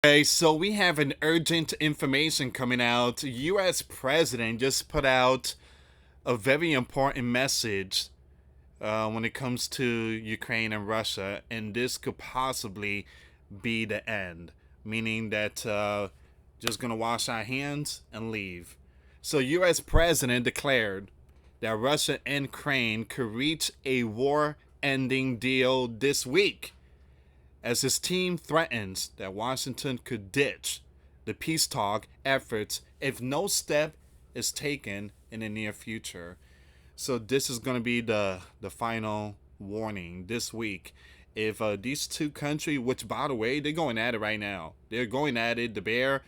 Okay, so we have an urgent information coming out. US President just put out a very important message when it comes to Ukraine and Russia, and this could possibly be the end, meaning that just gonna wash our hands and leave. So, U.S. President declared that Russia and Ukraine could reach a war-ending deal this week, as his team threatens that Washington could ditch the peace talk efforts if no step is taken in the near future. So this is going to be the final warning this week. If these two countries, which by the way, they're going at it right now. They're going at it. The Bear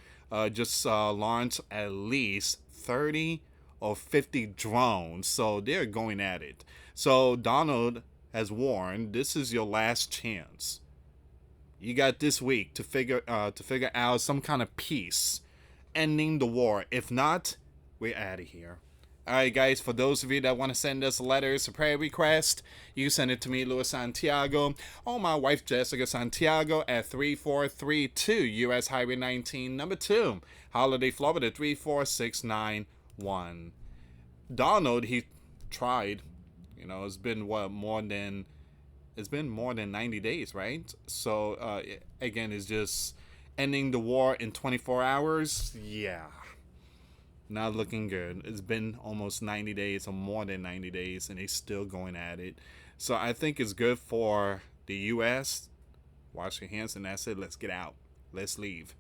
just launched at least 30 or 50 drones. So they're going at it. So Donald has warned, this is your last chance. You got this week to figure out some kind of peace, ending the war. If not, we're out of here. All right, guys. For those of you that want to send us letters, a prayer request, you send it to me, US Santiago, or my wife Jessica Santiago at 3432 US Highway 19, number 2, Holiday, Florida 34691. Donald, he tried. It's been more than 90 days, right? So, again, it's just ending the war in 24 hours. Yeah, not looking good. It's been almost 90 days or more than 90 days, and they're still going at it. So, I think it's good for the U.S. Wash your hands, and that's it. Let's get out. Let's leave.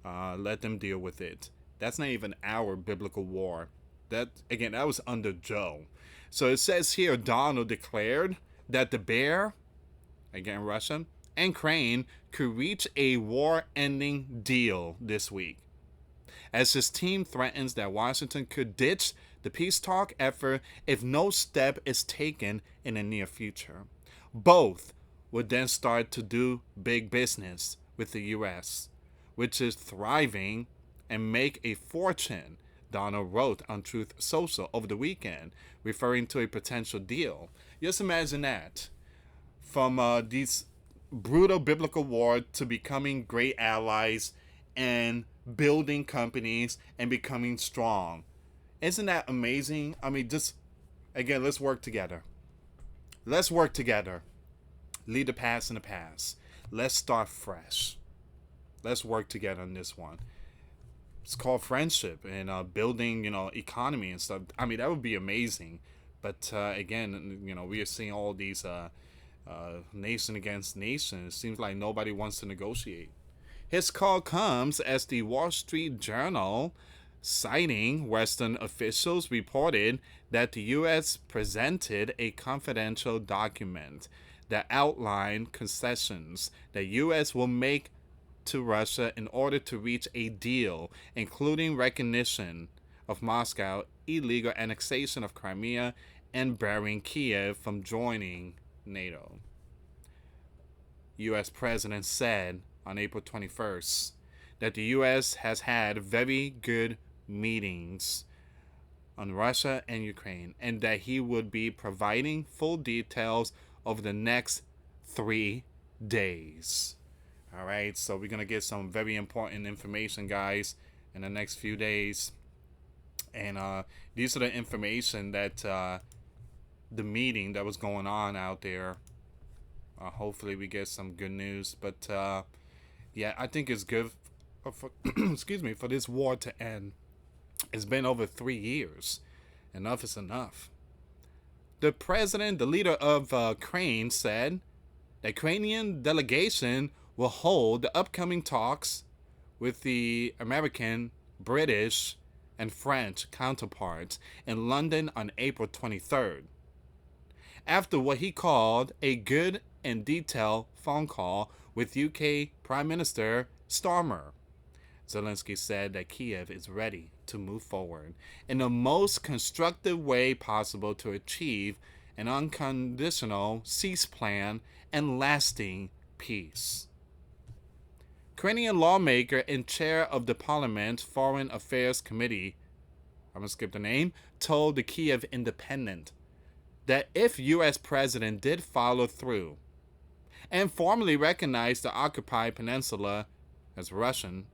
Let them deal with it. That's not even our biblical war. That was under Joe. So it says here, Donald declared that the Bear, again Russia, and Ukraine could reach a war-ending deal this week, as his team threatens that Washington could ditch the peace talk effort if no step is taken in the near future. Both would then start to do big business with the U.S., which is thriving, and make a fortune, Donald wrote on Truth Social over the weekend, referring to a potential deal. Just imagine that. From these brutal biblical war to becoming great allies and building companies and becoming strong. Isn't that amazing? I mean, just again, let's work together. Let's work together. Leave the past in the past. Let's start fresh. Let's work together on this one. It's called friendship and building, economy and stuff. I mean, that would be amazing. But again, we are seeing all these nation against nation. It seems like nobody wants to negotiate. His call comes as the Wall Street Journal, citing Western officials, reported that the U.S. presented a confidential document that outlined concessions that U.S. will make to Russia in order to reach a deal, including recognition of Moscow illegal annexation of Crimea and barring Kiev from joining NATO. U.S. President said on April 21st that the U.S. has had very good meetings on Russia and Ukraine, and that he would be providing full details over the next 3 days. All right, so we're going to get some very important information, guys, in the next few days. And these are the information that the meeting that was going on out there. Hopefully we get some good news. But yeah, I think it's good for excuse me, for this war to end. It's been over 3 years. Enough is enough. The president, the leader of Ukraine, said the Ukrainian delegation will hold the upcoming talks with the American, British, and French counterparts in London on April 23rd. After what he called a good and detailed phone call with UK Prime Minister Starmer, Zelensky said that Kiev is ready to move forward in the most constructive way possible to achieve an unconditional cease plan and lasting peace. Ukrainian lawmaker and chair of the Parliament's Foreign Affairs Committee, I'm going to skip the name, told the Kiev Independent that if U.S. President did follow through and formally recognize the occupied peninsula as Russian,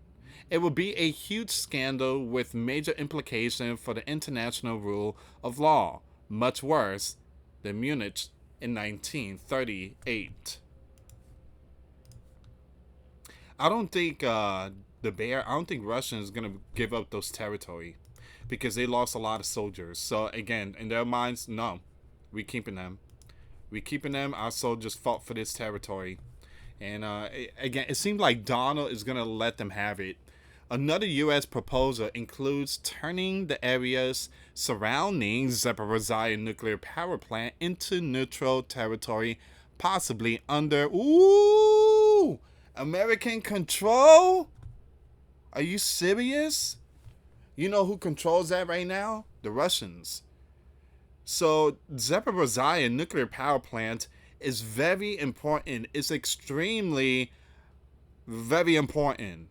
it would be a huge scandal with major implications for the international rule of law, much worse than Munich in 1938. I don't think I don't think Russia is gonna give up those territory because they lost a lot of soldiers. So again, in their minds, no, we keeping them. We keeping them. Our soldiers fought for this territory, and again, it seems like Donald is gonna let them have it. Another U.S. proposal includes turning the areas surrounding Zaporizhzhia nuclear power plant into neutral territory, possibly under American control. Are you serious? You know who controls that right now? The Russians. So Zaporizhzhia nuclear power plant is very important. It's extremely, very important.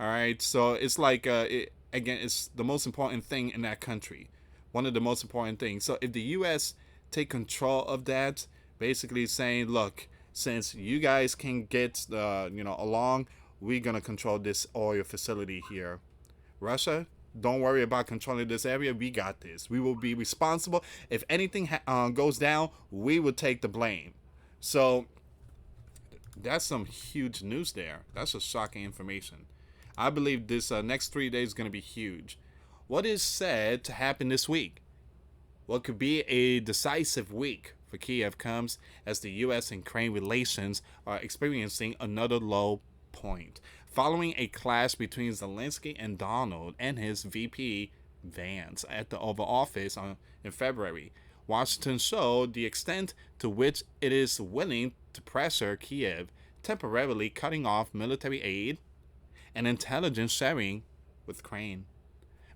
All right. So it's like again, it's the most important thing in that country. One of the most important things. So if the U.S. take control of that, basically saying, look, since you guys can get along, we're gonna control this oil facility here. Russia, don't worry about controlling this area. We got this. We will be responsible. If anything goes down, we will take the blame. So that's some huge news there. That's just shocking information. I believe this next 3 days is going to be huge. What is said to happen this week? What could be a decisive week for Kiev comes as the U.S. and Ukraine relations are experiencing another low point. Following a clash between Zelensky and Donald and his VP Vance at the Oval Office in February, Washington showed the extent to which it is willing to pressure Kiev, temporarily cutting off military aid and intelligence sharing with Ukraine.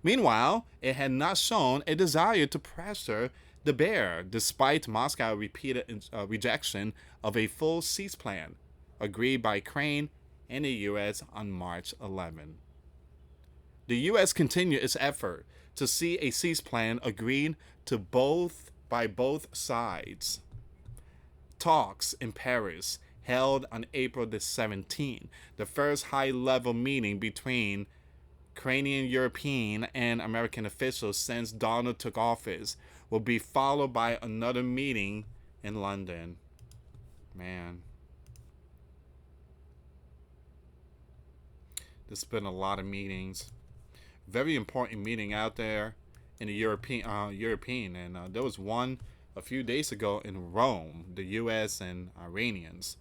Meanwhile, it had not shown a desire to pressure the bear, despite Moscow's repeated rejection of a full cease plan agreed by Ukraine and the U.S. on March 11. The U.S. continued its effort to see a cease plan agreed to by both sides. Talks in Paris held on April the 17th, the first high-level meeting between Ukrainian, European, and American officials since Donald took office, will be followed by another meeting in London. Man. There's been a lot of meetings. Very important meeting out there in the European, and there was one a few days ago in Rome, the U.S. and Iranians.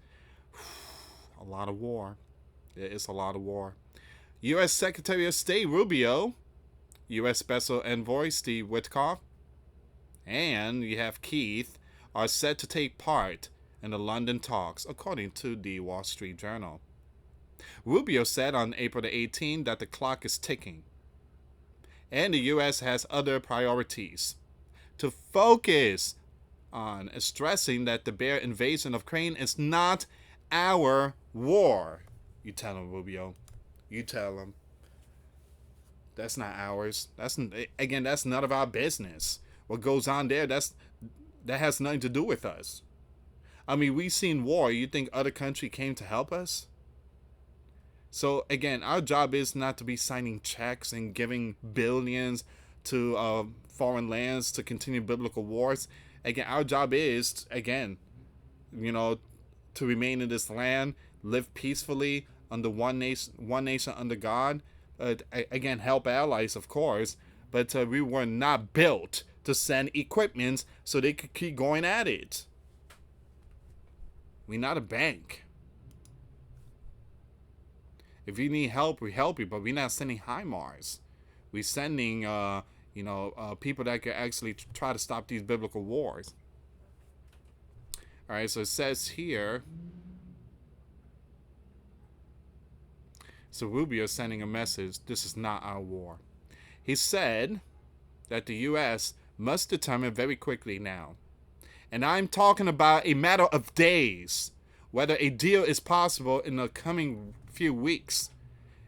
A lot of war. It's a lot of war. U.S. Secretary of State Rubio, U.S. Special Envoy Steve Witkoff, and you have Keith are set to take part in the London talks, according to the Wall Street Journal. Rubio said on April the 18th that the clock is ticking, and the U.S. has other priorities to focus on, stressing that the bare invasion of Ukraine is not our war. You tell him, Rubio. You tell him. That's not ours. That's none of our business. What goes on there, that has nothing to do with us. I mean, we've seen war. You think other country came to help us? So again, our job is not to be signing checks and giving billions to foreign lands to continue biblical wars. Again, our job is, to remain in this land, live peacefully under one nation under God. Again, help allies, of course, but we were not built to send equipment so they could keep going at it. We're not a bank. If you need help, we help you, but we're not sending HIMARS. We're sending, people that can actually try to stop these biblical wars. All right, so it says here. So Rubio is sending a message. This is not our war. He said that the U.S. must determine very quickly now, and I'm talking about a matter of days, whether a deal is possible in the coming few weeks.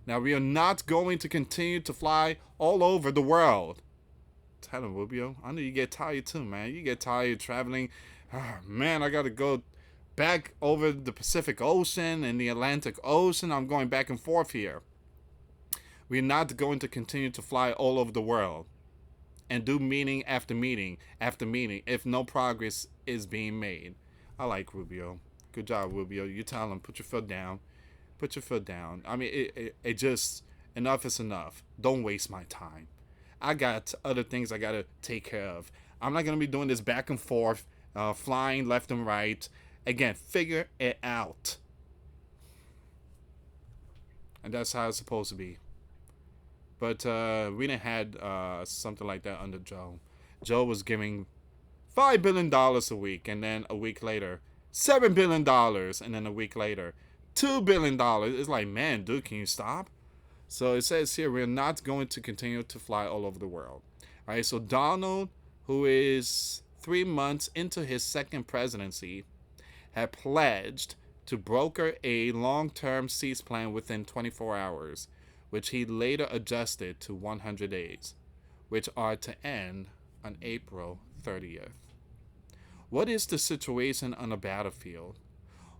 Now, we are not going to continue to fly all over the world. Tell him, Rubio. I know you get tired too, man. You get tired traveling. Oh, man, I got to go back over the Pacific Ocean and the Atlantic Ocean. I'm going back and forth here. We're not going to continue to fly all over the world and do meeting after meeting after meeting if no progress is being made. I like Rubio. Good job, Rubio. You tell him, put your foot down. Put your foot down. I mean, it just, enough is enough. Don't waste my time. I got other things I got to take care of. I'm not going to be doing this back and forth, flying left and right. Again, figure it out. And that's how it's supposed to be. But we didn't had something like that under Joe. Joe was giving $5 billion a week, and then a week later, $7 billion, and then a week later, $2 billion. It's like, man, dude, can you stop? So it says here, we're not going to continue to fly all over the world. All right, so Donald, who is 3 months into his second presidency, had pledged to broker a long-term cease plan within 24 hours, which he later adjusted to 100 days, which are to end on April 30th. What is the situation on the battlefield?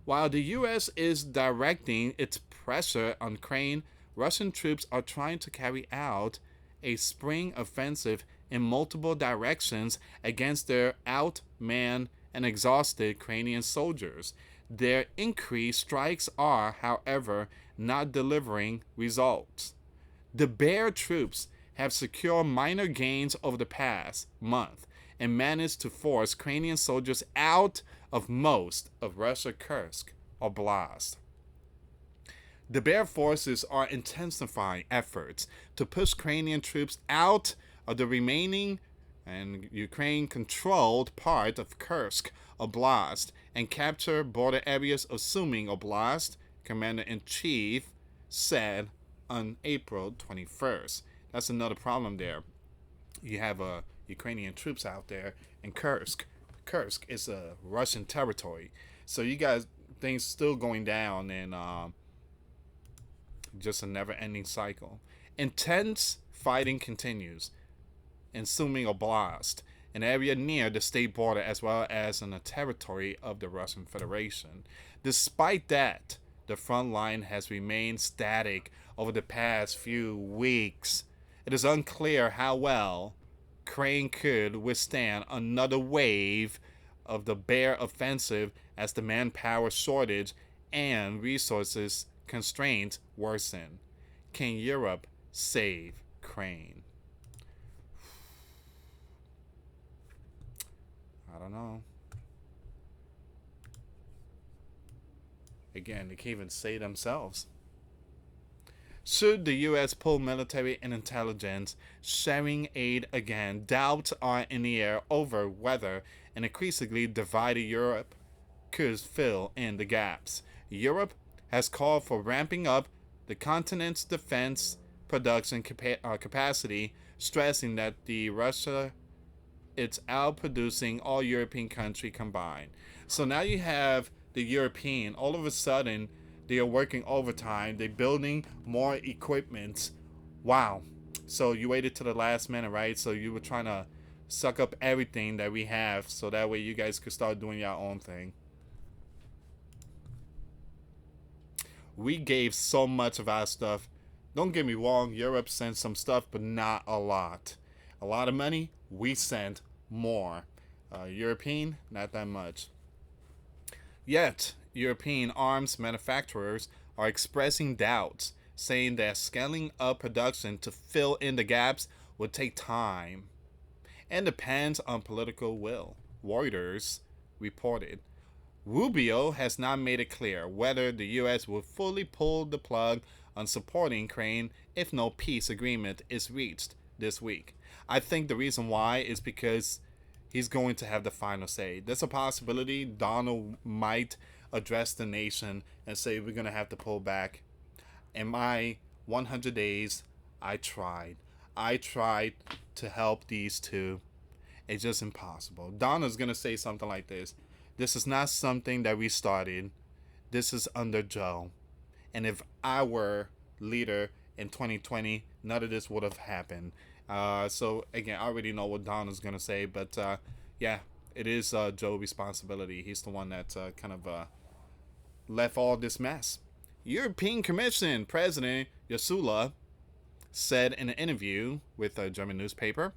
While the U.S. is directing its pressure on Ukraine, Russian troops are trying to carry out a spring offensive in multiple directions against their outmanned and exhausted Ukrainian soldiers. Their increased strikes are, however, not delivering results. The Bear troops have secured minor gains over the past month and managed to force Ukrainian soldiers out of most of Russia's Kursk Oblast. The Bear forces are intensifying efforts to push Ukrainian troops out of the remaining and Ukraine-controlled part of Kursk Oblast and capture border areas of Sumy Oblast, Commander-in-Chief said on April 21st. That's another problem there. You have Ukrainian troops out there in Kursk. Kursk is a Russian territory. So you got things still going down and just a never-ending cycle. Intense fighting continues in Sumy Oblast, an area near the state border as well as in the territory of the Russian Federation. Despite that, the front line has remained static over the past few weeks. It is unclear how well Ukraine could withstand another wave of the Bear offensive as the manpower shortage and resources constraints worsen. Can Europe save Ukraine? I don't know. Again, they can't even say themselves. Should the U.S. pull military and intelligence sharing aid again, doubts are in the air over whether an increasingly divided Europe could fill in the gaps. Europe has called for ramping up the continent's defense production capacity, stressing that Russia it's outproducing all European countries combined. So now you have the European, all of a sudden, they are working overtime. They're building more equipment. Wow. So you waited to the last minute, right? So you were trying to suck up everything that we have so that way you guys could start doing your own thing. We gave so much of our stuff. Don't get me wrong, Europe sent some stuff, but not a lot. A lot of money, we sent more. European, not that much. Yet, European arms manufacturers are expressing doubts, saying that scaling up production to fill in the gaps would take time and depends on political will. Reuters reported. Rubio has not made it clear whether the U.S. will fully pull the plug on supporting Ukraine if no peace agreement is reached this week. I think the reason why is because he's going to have the final say. There's a possibility Donald might address the nation and say we're going to have to pull back. In my 100 days, I tried. I tried to help these two. It's just impossible. Donald's going to say something like this. This is not something that we started. This is under Joe. And if I were leader in 2020, none of this would have happened. So, again, I already know what Donald's going to say. But, yeah, It is Joe's responsibility. He's the one that kind of left all this mess. European Commission President Yasula said in an interview with a German newspaper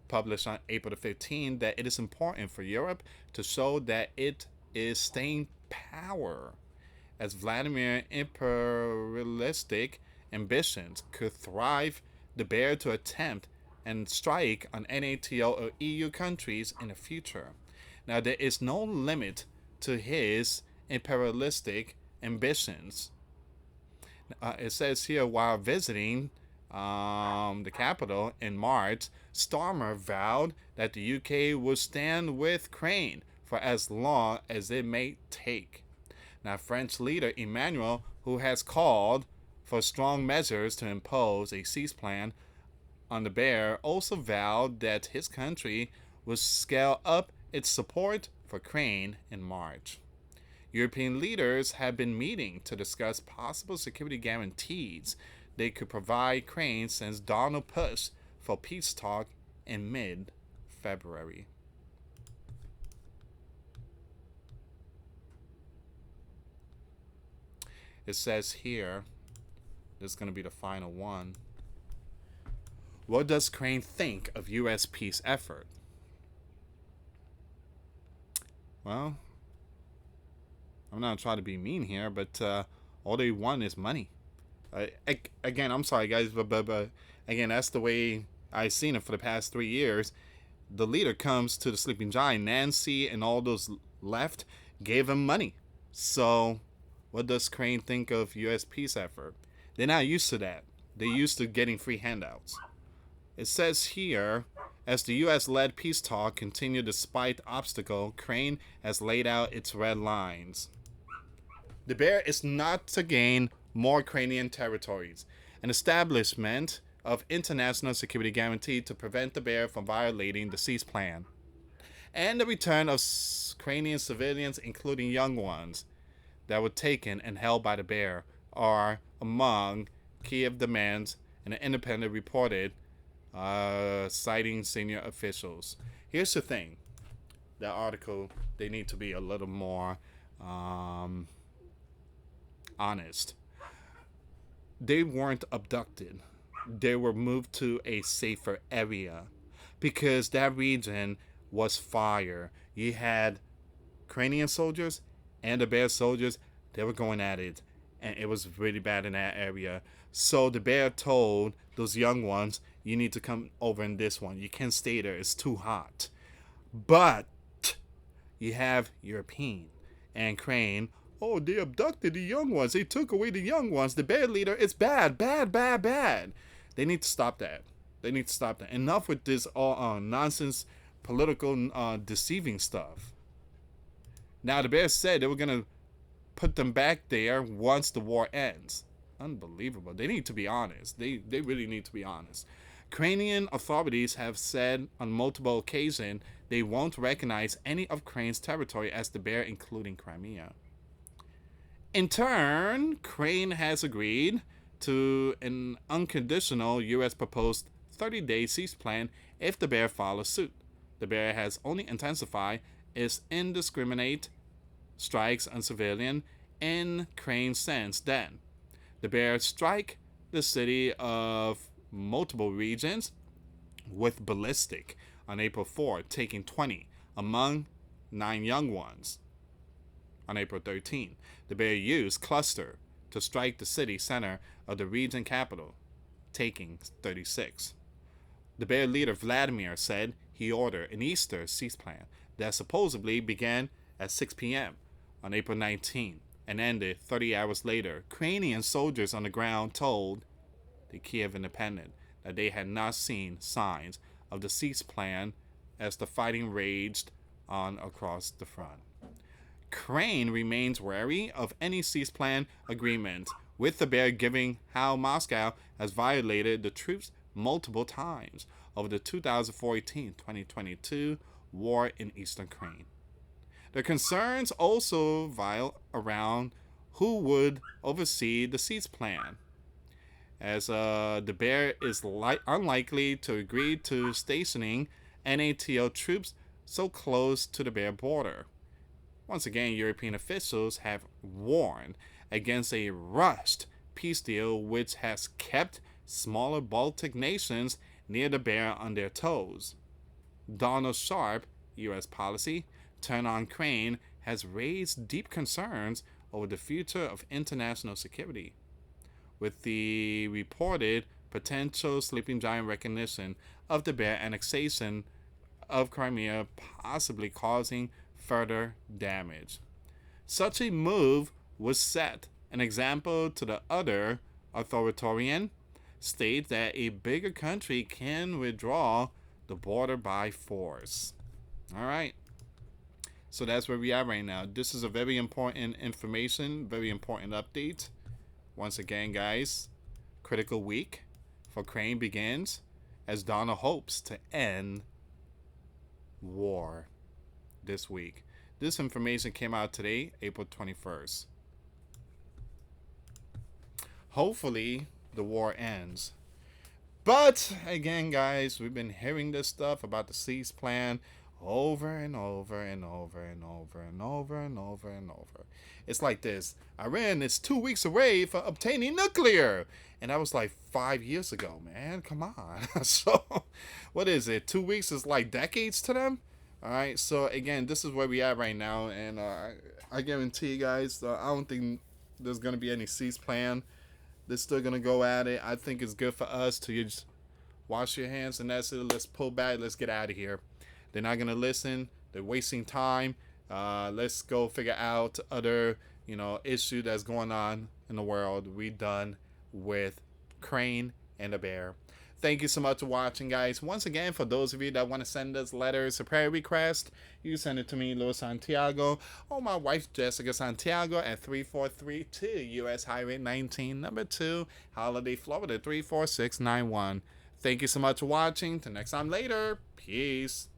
published on April the 15th that it is important for Europe to show that it is staying power as Vladimir imperialistic ambitions could thrive the bear to attempt and strike on NATO or EU countries in the future. Now, there is no limit to his imperialistic ambitions. It says here while visiting the capital in March, Starmer vowed that the UK would stand with Crane for as long as it may take. Now, French leader Emmanuel, who has called for strong measures to impose a cease plan on the bear, also vowed that his country would scale up its support for Crane in March. European leaders have been meeting to discuss possible security guarantees they could provide Crane since Donald pushed for peace talk in mid-February. It says here, this is going to be the final one. What does Crane think of U.S. peace effort? Well, I'm not trying to be mean here, but all they want is money. Again, I'm sorry, guys, but again, that's the way I've seen it for the past 3 years. The leader comes to the sleeping giant. Nancy and all those left gave him money. So, what does Crane think of U.S. peace effort? They're not used to that. They're used to getting free handouts. It says here, as the U.S.-led peace talk continued despite obstacle, Crane has laid out its red lines. The bear is not to gain more Ukrainian territories, an establishment of international security guarantee to prevent the bear from violating the cease plan, and the return of Ukrainian civilians, including young ones, that were taken and held by the bear, are among Kiev demands, and an independent reported, citing senior officials. Here's the thing. The article, they need to be a little more honest. They weren't abducted. They were moved to a safer area because that region was fire. You had Ukrainian soldiers and the bear soldiers. They were going at it, and it was really bad in that area. So the bear told those young ones, you need to come over in this one. You can't stay there. It's too hot. But you have European and Crane. Oh, they abducted the young ones. They took away the young ones. The bear leader is bad, bad, bad, bad. They need to stop that. They need to stop that. Enough with this all nonsense, political, deceiving stuff. Now, the bear said they were going to put them back there once the war ends. Unbelievable. They need to be honest. They really need to be honest. Ukrainian authorities have said on multiple occasions they won't recognize any of Crane's territory as the bear, including Crimea. In turn, Crane has agreed to an unconditional U.S. proposed 30-day cease plan if the bear follows suit. The bear has only intensified its indiscriminate strikes on civilian in Crane's sense then. The bear strike the city of multiple regions with ballistic on April 4, taking 20, among 9 young ones. On April 13, the bear used cluster to strike the city center of the region capital, taking 36. The bear leader Vladimir said he ordered an Easter cease plan that supposedly began at 6 p.m. on April 19 and ended 30 hours later. Ukrainian soldiers on the ground told the Kiev Independent that they had not seen signs of the cease plan as the fighting raged on across the front. Crane remains wary of any cease plan agreement, with the bear giving how Moscow has violated the troops multiple times over the 2014-2022 war in eastern Ukraine. The concerns also vial around who would oversee the cease plan, as the bear is unlikely to agree to stationing NATO troops so close to the bear border. Once again, European officials have warned against a rushed peace deal which has kept smaller Baltic nations near the bear on their toes. Donald Sharp, U.S. policy, turn on Ukraine has raised deep concerns over the future of international security, with the reported potential sleeping giant recognition of the bear annexation of Crimea possibly causing further damage. Such a move would set an example to the other authoritarian states that a bigger country can withdraw the border by force. All right. So that's where we are right now. This is a very important information, very important update. Once again, guys, critical week for Crane begins as Donald hopes to end war this week. This information came out today, April 21st. Hopefully, the war ends. But again, guys, we've been hearing this stuff about the cease plan over and over and over and over and over and over and over. It's like this: Iran is 2 weeks away from obtaining nuclear, and that was like 5 years ago, man. Come on. So, what is it? 2 weeks is like decades to them. All right. So again, this is where we are right now, and I guarantee you guys, I don't think there's gonna be any cease plan. They're still gonna go at it. I think it's good for us to just wash your hands and that's it. Let's pull back. Let's get out of here. They're not gonna listen. They're wasting time. Let's go figure out other issue that's going on in the world. We done with Crane and the bear. Thank you so much for watching, guys. Once again, for those of you that want to send us letters or prayer request, you send it to me, Louis Santiago, or my wife, Jessica Santiago, at 3432 US Highway 19, number 2, Holiday, Florida, 34691. Thank you so much for watching. Till next time later. Peace.